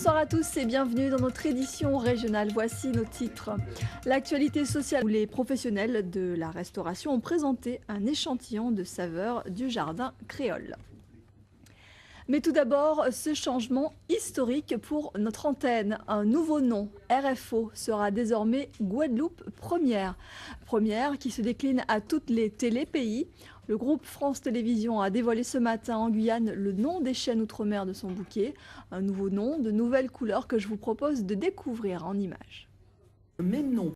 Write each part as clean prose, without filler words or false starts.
Bonsoir à tous et bienvenue dans notre édition régionale. Voici nos titres. L'actualité sociale où les professionnels de la restauration ont présenté un échantillon de saveurs du jardin créole. Mais tout d'abord, ce changement historique pour notre antenne. Un nouveau nom, RFO, sera désormais Guadeloupe Première. Première qui se décline à toutes les télépays. Le groupe France Télévisions a dévoilé ce matin en Guyane le nom des chaînes outre-mer de son bouquet. Un nouveau nom, de nouvelles couleurs que je vous propose de découvrir en images. Même nom.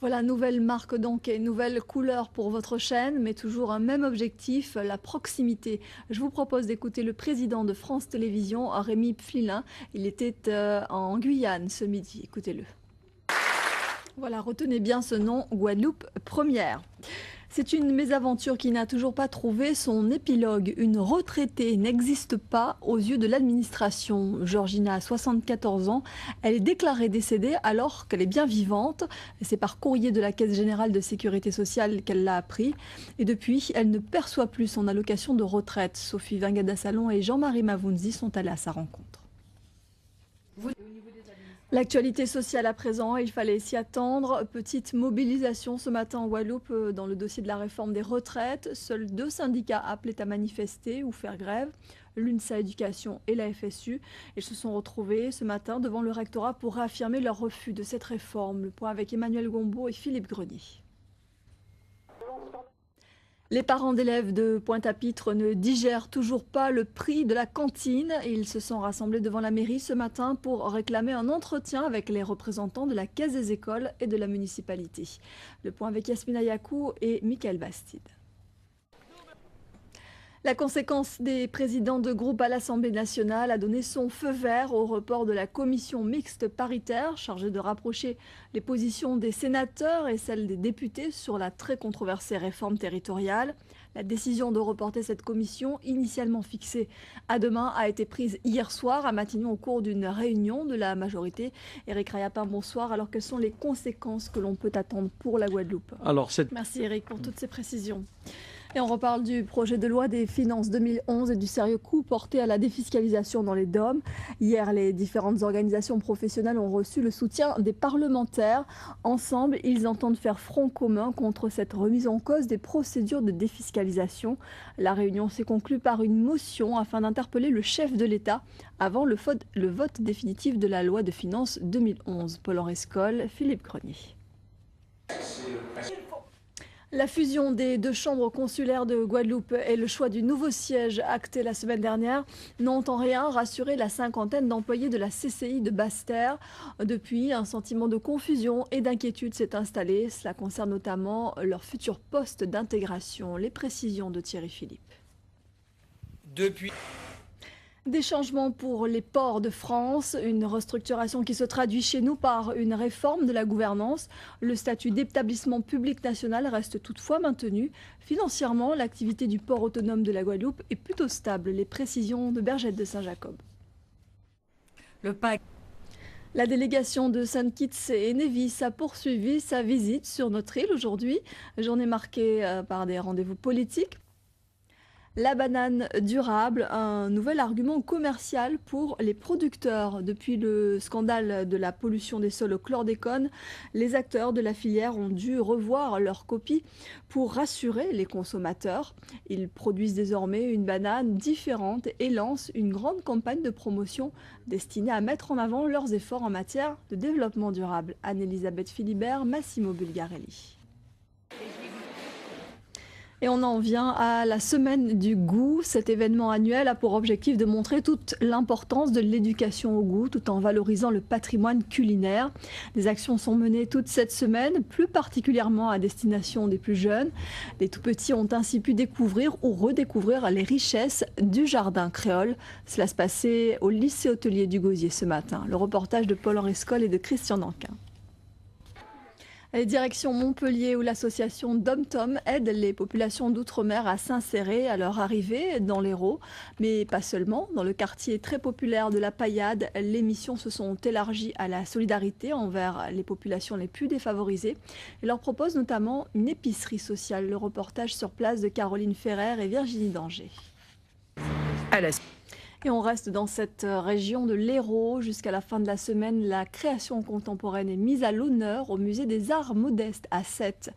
Voilà, nouvelle marque donc et nouvelle couleur pour votre chaîne, mais toujours un même objectif, la proximité. Je vous propose d'écouter le président de France Télévisions, Rémi Pflilin. Il était en Guyane ce midi. Écoutez-le. Voilà, retenez bien ce nom, Guadeloupe Première. C'est une mésaventure qui n'a toujours pas trouvé son épilogue. Une retraitée n'existe pas aux yeux de l'administration. Georgina a 74 ans. Elle est déclarée décédée alors qu'elle est bien vivante. C'est par courrier de la Caisse générale de sécurité sociale qu'elle l'a appris. Et depuis, elle ne perçoit plus son allocation de retraite. Sophie Vingada-Salon et Jean-Marie Mavounzi sont allés à sa rencontre. L'actualité sociale à présent, il fallait s'y attendre. Petite mobilisation ce matin en Guadeloupe dans le dossier de la réforme des retraites. Seuls 2 syndicats appelaient à manifester ou faire grève, l'UNSA Éducation et la FSU. Ils se sont retrouvés ce matin devant le rectorat pour réaffirmer leur refus de cette réforme. Le point avec Emmanuel Gombeau et Philippe Grenier. Les parents d'élèves de Pointe-à-Pitre ne digèrent toujours pas le prix de la cantine. Ils se sont rassemblés devant la mairie ce matin pour réclamer un entretien avec les représentants de la Caisse des écoles et de la municipalité. Le point avec Yasmina Yakou et Mickaël Bastide. La conséquence des présidents de groupe à l'Assemblée nationale a donné son feu vert au report de la commission mixte paritaire chargée de rapprocher les positions des sénateurs et celles des députés sur la très controversée réforme territoriale. La décision de reporter cette commission, initialement fixée à demain, a été prise hier soir à Matignon au cours d'une réunion de la majorité. Éric Rayapin, bonsoir. Alors, quelles sont les conséquences que l'on peut attendre pour la Guadeloupe ? Merci Éric pour toutes ces précisions. Et on reparle du projet de loi des finances 2011 et du sérieux coup porté à la défiscalisation dans les DOM. Hier, les différentes organisations professionnelles ont reçu le soutien des parlementaires. Ensemble, ils entendent faire front commun contre cette remise en cause des procédures de défiscalisation. La réunion s'est conclue par une motion afin d'interpeller le chef de l'État avant le vote définitif de la loi de finances 2011. Paul-Henri Scoll, Philippe Grenier. La fusion des 2 chambres consulaires de Guadeloupe et le choix du nouveau siège acté la semaine dernière n'ont en rien rassuré la cinquantaine d'employés de la CCI de Basse-Terre. Depuis, un sentiment de confusion et d'inquiétude s'est installé. Cela concerne notamment leur futur poste d'intégration. Les précisions de Thierry Philippe. Des changements pour les ports de France, une restructuration qui se traduit chez nous par une réforme de la gouvernance. Le statut d'établissement public national reste toutefois maintenu. Financièrement, l'activité du port autonome de la Guadeloupe est plutôt stable. Les précisions de Bergette de Saint-Jacob. La délégation de Saint-Kitts et Nevis a poursuivi sa visite sur notre île aujourd'hui. Journée marquée par des rendez-vous politiques. La banane durable, un nouvel argument commercial pour les producteurs. Depuis le scandale de la pollution des sols au chlordécone, les acteurs de la filière ont dû revoir leur copie pour rassurer les consommateurs. Ils produisent désormais une banane différente et lancent une grande campagne de promotion destinée à mettre en avant leurs efforts en matière de développement durable. Anne-Elisabeth Philibert, Massimo Bulgarelli. Et on en vient à la semaine du goût. Cet événement annuel a pour objectif de montrer toute l'importance de l'éducation au goût tout en valorisant le patrimoine culinaire. Des actions sont menées toute cette semaine, plus particulièrement à destination des plus jeunes. Les tout-petits ont ainsi pu découvrir ou redécouvrir les richesses du jardin créole. Cela se passait au lycée hôtelier du Gosier ce matin. Le reportage de Paul-Henri Scoll et de Christian Nanquin. Direction Montpellier où l'association Dom-Tom aide les populations d'outre-mer à s'insérer à leur arrivée dans l'Hérault. Mais pas seulement. Dans le quartier très populaire de la Paillade, les missions se sont élargies à la solidarité envers les populations les plus défavorisées. Et leur propose notamment une épicerie sociale. Le reportage sur place de Caroline Ferrer et Virginie Danger. Et on reste dans cette région de l'Hérault. Jusqu'à la fin de la semaine, la création contemporaine est mise à l'honneur au Musée des Arts Modestes à Sète.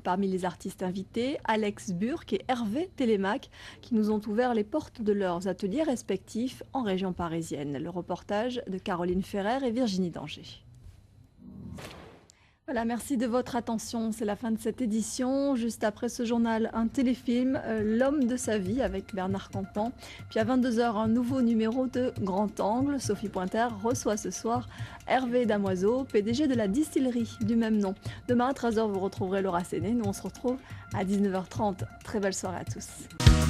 Parmi les artistes invités, Alex Burck et Hervé Télémac, qui nous ont ouvert les portes de leurs ateliers respectifs en région parisienne. Le reportage de Caroline Ferrer et Virginie Danger. Voilà, merci de votre attention. C'est la fin de cette édition. Juste après ce journal, un téléfilm, L'homme de sa vie avec Bernard Campan. Puis à 22 h, un nouveau numéro de Grand Angle. Sophie Pointer reçoit ce soir Hervé Damoiseau, PDG de la distillerie du même nom. Demain à 13 h, vous retrouverez Laura Séné. Nous, on se retrouve à 19 h 30. Très belle soirée à tous.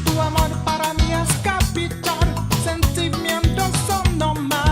Tu amor para mí es capital, sentimientos son normal.